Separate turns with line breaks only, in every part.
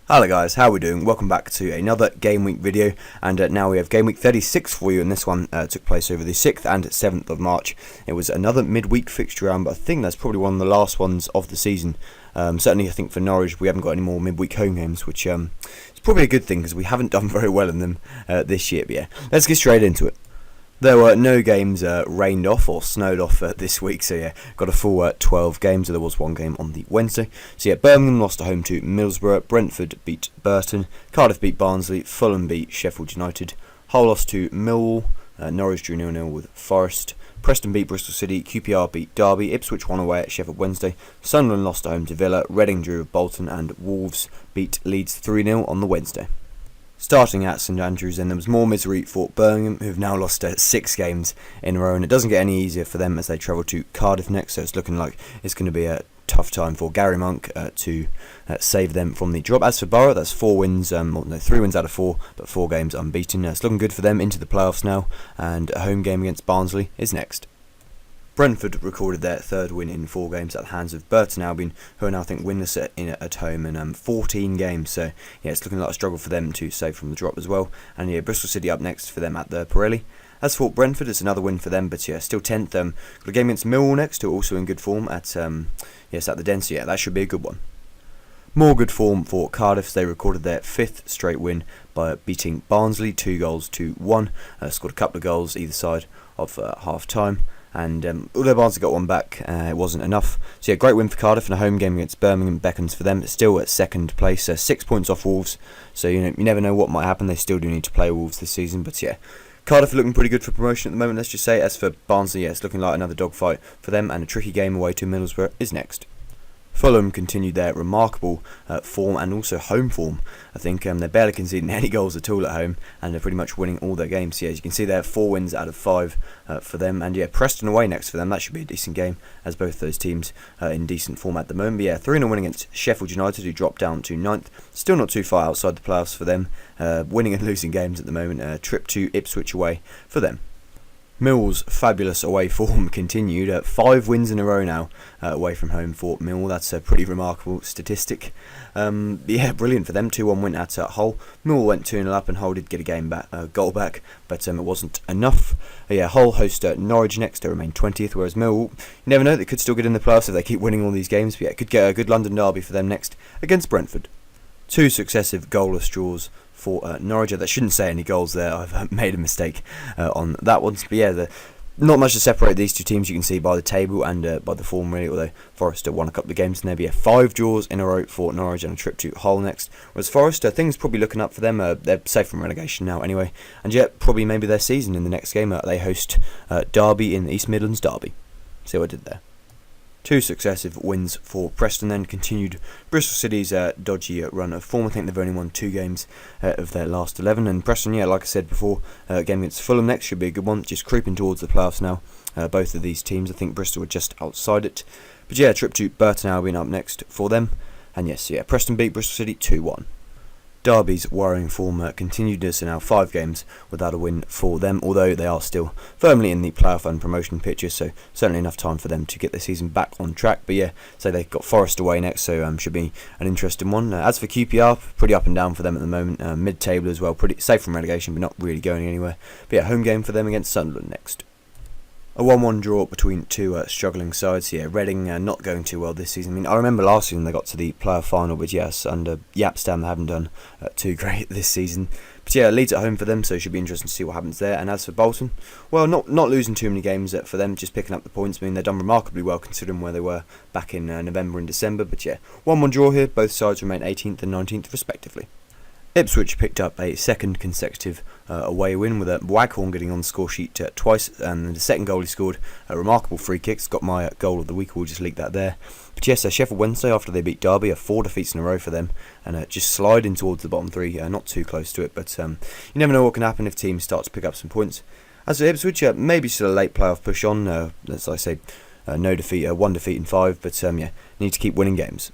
Hello guys, how are we doing? Welcome back to another Game Week video, and now we have Game Week 36 for you, and this one took place over the 6th and 7th of March. It was another midweek fixture round, but I think that's probably one of the last ones of the season. Certainly I think for Norwich we haven't got any more midweek home games, which is probably a good thing because we haven't done very well in them this year. But yeah, let's get straight into it. There were no games rained off or snowed off this week, so yeah, got a full 12 games. So there was one game on the Wednesday. So yeah, Birmingham lost at home to Middlesbrough, Brentford beat Burton, Cardiff beat Barnsley, Fulham beat Sheffield United, Hull lost to Millwall, Norwich drew 0-0 with Forest, Preston beat Bristol City, QPR beat Derby, Ipswich won away at Sheffield Wednesday, Sunderland lost at home to Villa, Reading drew with Bolton, and Wolves beat Leeds 3-0 on the Wednesday. Starting at St Andrews, then there was more misery for Birmingham, who've now lost 6 games in a row, and it doesn't get any easier for them as they travel to Cardiff next, so it's looking like it's going to be a tough time for Gary Monk to save them from the drop. As for Borough, that's 3 wins out of 4, but 4 games unbeaten. It's looking good for them into the playoffs now, and a home game against Barnsley is next. Brentford recorded their 3rd win in 4 games at the hands of Burton Albion, who are now, I think, winless at home in 14 games. So, yeah, it's looking like a struggle for them to save from the drop as well. And, yeah, Bristol City up next for them at the Pirelli. As for Brentford, it's another win for them, but, yeah, still 10th. Got a game against Millwall next, who are also in good form at the Den. So, yeah, that should be a good one. More good form for Cardiff. They recorded their 5th straight win by beating Barnsley 2-1. Scored a couple of goals either side of half-time. And although Barnsley got one back, it wasn't enough. So yeah, great win for Cardiff, and a home game against Birmingham beckons for them. It's still at 2nd place, 6 points off Wolves. So you never know what might happen. They still do need to play Wolves this season. But yeah, Cardiff are looking pretty good for promotion at the moment, let's just say. As for Barnsley, yeah, it's looking like another dogfight for them, and a tricky game away to Middlesbrough is next. Fulham continued their remarkable form and also home form. I think they're barely conceding any goals at all at home, and they're pretty much winning all their games. So, yeah, as you can see, they have 4 wins out of 5 for them. And yeah, Preston away next for them. That should be a decent game, as both those teams are in decent form at the moment. But yeah, 3-0 win against Sheffield United, who dropped down to 9th. Still not too far outside the playoffs for them. Winning and losing games at the moment. Trip to Ipswich away for them. Mill's fabulous away form continued. 5 wins in a row now away from home for Mill. That's a pretty remarkable statistic. Yeah, brilliant for them. 2-1 win at Hull. Mill went 2-0 up, and Hull did get a goal back, but it wasn't enough. Yeah, Hull host Norwich next to remain 20th, whereas Mill, you never know, they could still get in the playoffs if they keep winning all these games. But yeah, could get a good London derby for them next against Brentford. 2 successive goalless draws for Norwich. That shouldn't say any goals there. I've made a mistake on that one. But yeah, not much to separate these two teams. You can see by the table and by the form, really. Although Forest won a couple of games, and there'll be 5 draws in a row for Norwich and a trip to Hull next. Whereas Forest, things probably looking up for them. They're safe from relegation now, anyway. And yet, probably maybe their season in the next game. They host Derby in the East Midlands Derby. See what I did there. 2 successive wins for Preston, then continued Bristol City's dodgy run of form. I think they've only won 2 games of their last 11. And Preston, yeah, like I said before, game against Fulham next should be a good one. Just creeping towards the playoffs now, both of these teams. I think Bristol are just outside it. But yeah, trip to Burton Albion up next for them. And yes, yeah, Preston beat Bristol City 2-1. Derby's worrying form continued as now 5 games without a win for them, although they are still firmly in the playoff and promotion pictures, so certainly enough time for them to get their season back on track. But yeah, so they've got Forest away next, so should be an interesting one. As for QPR, pretty up and down for them at the moment, mid-table as well, pretty safe from relegation but not really going anywhere. But yeah, home game for them against Sunderland next. A 1-1 draw between 2 struggling sides. Yeah, Reading not going too well this season. I mean, I remember last season they got to the playoff final, but yes, under Yapstam they haven't done too great this season. But yeah, Leeds at home for them, so it should be interesting to see what happens there. And as for Bolton, well, not losing too many games for them, just picking up the points. I mean, they've done remarkably well considering where they were back in November and December. But yeah, 1-1 draw here. Both sides remain 18th and 19th respectively. Ipswich picked up a 2nd consecutive away win, with Waghorn getting on the score sheet twice, and the second goal he scored a remarkable free kick. It's got my goal of the week. We'll just leak that there. But yes, Sheffield Wednesday, after they beat Derby, 4 defeats in a row for them, and just sliding towards the bottom 3, not too close to it, but you never know what can happen if teams start to pick up some points. As for Ipswich, maybe still a late playoff push on, as I say, no defeat, 1 defeat in 5, but yeah, need to keep winning games.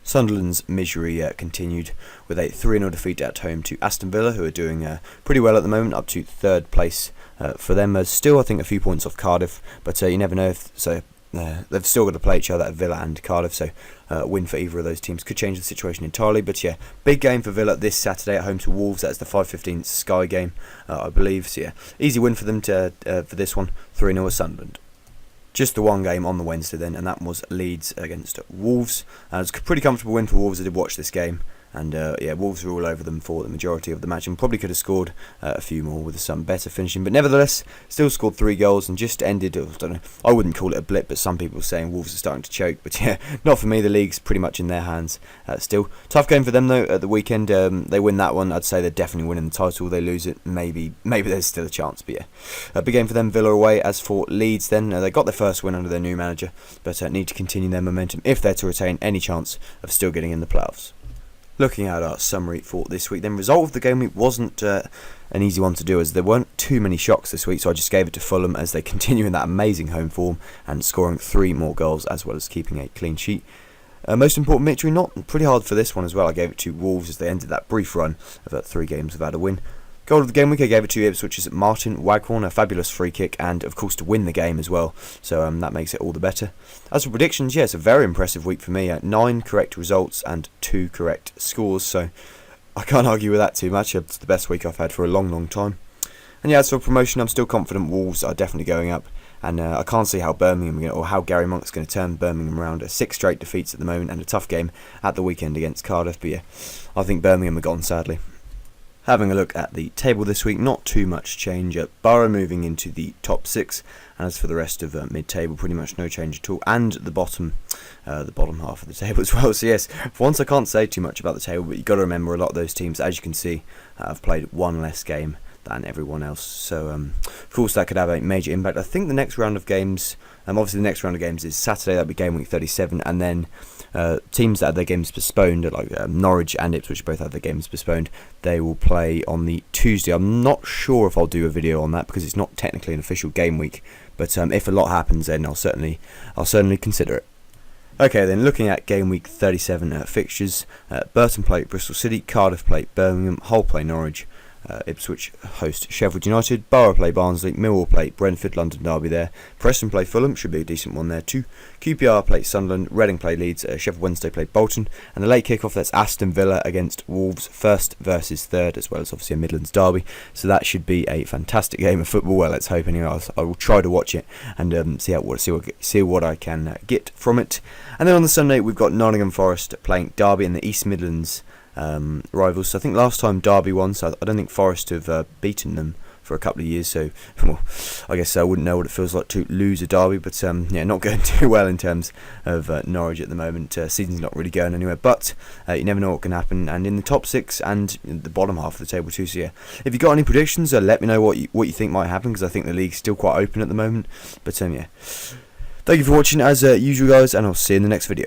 Sunderland's misery continued with a 3-0 defeat at home to Aston Villa, who are doing pretty well at the moment, up to 3rd place for them. Still, I think, a few points off Cardiff, but you never know if they've still got to play each other at Villa and Cardiff, so a win for either of those teams could change the situation entirely. But yeah, big game for Villa this Saturday at home to Wolves. That's the 5:15 Sky game, I believe. So yeah, easy win for them for this one, 3-0 at Sunderland. Just the one game on the Wednesday then, and that was Leeds against Wolves. It was a pretty comfortable win for Wolves. I did watch this game, and yeah, Wolves were all over them for the majority of the match, and probably could have scored a few more with some better finishing. But nevertheless, still scored 3 goals and just ended. I don't know. I wouldn't call it a blip, but some people are saying Wolves are starting to choke. But yeah, not for me. The league's pretty much in their hands still. Tough game for them though. At the weekend, they win that one. I'd say they're definitely winning the title. They lose it, maybe there's still a chance. But yeah, a big game for them. Villa away. As for Leeds, then they got their first win under their new manager, but need to continue their momentum if they're to retain any chance of still getting in the playoffs. Looking at our summary for this week, then result of the game week wasn't an easy one to do, as there weren't too many shocks this week, so I just gave it to Fulham as they continue in that amazing home form and scoring 3 more goals as well as keeping a clean sheet. Most important victory, not pretty hard for this one as well. I gave it to Wolves as they ended that brief run of 3 games without a win. Goal of the game week, I gave it to Ipswich's Martin Waghorn, a fabulous free kick, and of course to win the game as well, so that makes it all the better. As for predictions, yes, a very impressive week for me. 9 correct results and 2 correct scores, so I can't argue with that too much. It's the best week I've had for a long time. And yeah, as for promotion, I'm still confident Wolves are definitely going up, and I can't see how how Gary Monk's going to turn Birmingham around. 6 straight defeats at the moment and a tough game at the weekend against Cardiff, but yeah, I think Birmingham are gone sadly. Having a look at the table this week, not too much change. Borough moving into the top 6, and as for the rest of mid-table, pretty much no change at all, and the bottom half of the table as well. So yes, for once I can't say too much about the table, but you've got to remember a lot of those teams, as you can see, have played 1 less game than everyone else. So of course that could have a major impact. I think the next round of games, obviously the next round of games is Saturday. That'll be game week 37, and then teams that had their games postponed, like Norwich and Ipswich, both had their games postponed. They will play on the Tuesday. I'm not sure if I'll do a video on that because it's not technically an official game week. But if a lot happens, then I'll certainly consider it. Okay, then looking at game week 37 fixtures, Burton play Bristol City, Cardiff play Birmingham, Hull play Norwich, Ipswich host Sheffield United, Borough play Barnsley, Millwall play Brentford, London derby there, Preston play Fulham, should be a decent one there too, QPR play Sunderland, Reading play Leeds, Sheffield Wednesday play Bolton, and the late kick-off, that's Aston Villa against Wolves, 1st versus 3rd, as well as obviously a Midlands derby, so that should be a fantastic game of football. Well, let's hope anyway. I will try to watch it and see what I can get from it. And then on the Sunday we've got Nottingham Forest playing Derby in the East Midlands rivals. So I think last time Derby won, so I don't think Forest have beaten them for a couple of years, so well, I guess I wouldn't know what it feels like to lose a derby, but yeah, not going too well in terms of Norwich at the moment. Season's not really going anywhere, but you never know what can happen, and in the top 6 and in the bottom half of the table too. So yeah, if you've got any predictions, let me know what you think might happen, because I think the league's still quite open at the moment. But yeah, thank you for watching as usual guys, and I'll see you in the next video.